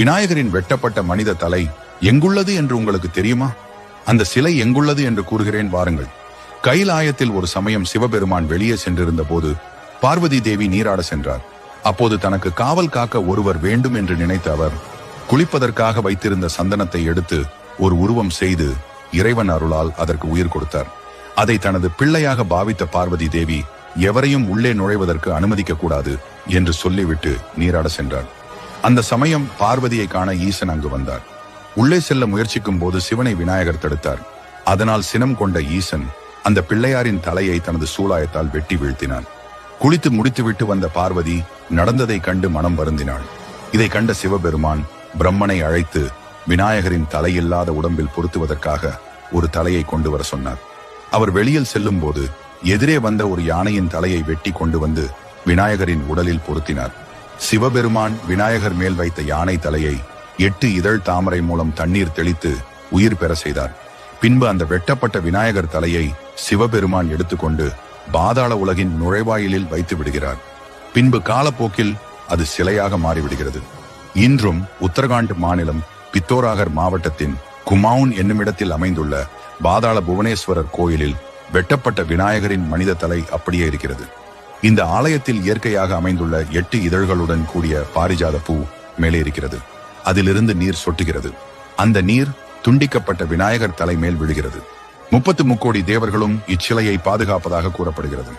விநாயகரின் வெட்டப்பட்ட மனித தலை எங்குள்ளது என்று உங்களுக்கு தெரியுமா? அந்த சிலை எங்குள்ளது என்று கூறுகிறேன், வாருங்கள். கைலாயத்தில் ஒரு சமயம் சிவபெருமான் வெளியே சென்றிருந்த போது பார்வதி தேவி நீராட சென்றார். அப்போது தனக்கு காவல் காக்க ஒருவர் வேண்டும் என்று நினைத்த அவர் குளிப்பதற்காக வைத்திருந்த சந்தனத்தை எடுத்து ஒரு உருவம் செய்து இறைவன் அருளால் அதற்கு உயிர் கொடுத்தார். அதை தனது பிள்ளையாக பாவித்த பார்வதி தேவி எவரையும் உள்ளே நுழைவதற்கு அனுமதிக்க கூடாது என்று சொல்லிவிட்டு நீராட சென்றார். அந்த சமயம் பார்வதியை காண ஈசன் அங்கு வந்தார். உள்ளே செல்ல முயற்சிக்கும் போது சிவனை விநாயகர் தடுத்தார். அதனால் சினம் கொண்ட ஈசன் அந்த பிள்ளையாரின் தலையை தனது சூலாயத்தால் வெட்டி வீழ்த்தினார். குளித்து முடித்துவிட்டு வந்த பார்வதி நடந்ததை கண்டு மனம் வருந்தினாள். இதை கண்ட சிவபெருமான் பிரம்மனை அழைத்து விநாயகரின் தலையில்லாத உடம்பில் பொருத்துவதற்காக ஒரு தலையை கொண்டு வர சொன்னார். அவர் வெளியில் செல்லும் போது எதிரே வந்த ஒரு யானையின் தலையை வெட்டி கொண்டு வந்து விநாயகரின் உடலில் பொருத்தினார். சிவபெருமான் விநாயகர் மேல் வைத்த யானை தலையை 8 இதழ் தாமரை மூலம் தண்ணீர் தெளித்து உயிர் பெற செய்தார். பின்பு அந்த வெட்டப்பட்ட விநாயகர் தலையை சிவபெருமான் எடுத்துக்கொண்டு பாதாள உலகின் நுழைவாயிலில் வைத்து விடுகிறார். பின்பு காலப்போக்கில் அது சிலையாக மாறிவிடுகிறது. இன்றும் உத்தரகாண்ட் மாநிலம் பித்தோராகர் மாவட்டத்தின் குமாவுன் என்னுமிடத்தில் அமைந்துள்ள பாதாள புவனேஸ்வரர் கோயிலில் வெட்டப்பட்ட விநாயகரின் மனித தலை அப்படியே இருக்கிறது. இந்த ஆலயத்தில் இயற்கையாக அமைந்துள்ள 8 இதழ்களுடன் கூடிய பாரிஜாத பூ மேலே இருக்கிறது. அதிலிருந்து நீர் சொட்டுகிறது. அந்த நீர் துண்டிக்கப்பட்ட விநாயகர் தலை மேல் விழுகிறது. 30 முக்கோடி தேவர்களும் இச்சிலையை பாதுகாப்பதாக கூறப்படுகிறது.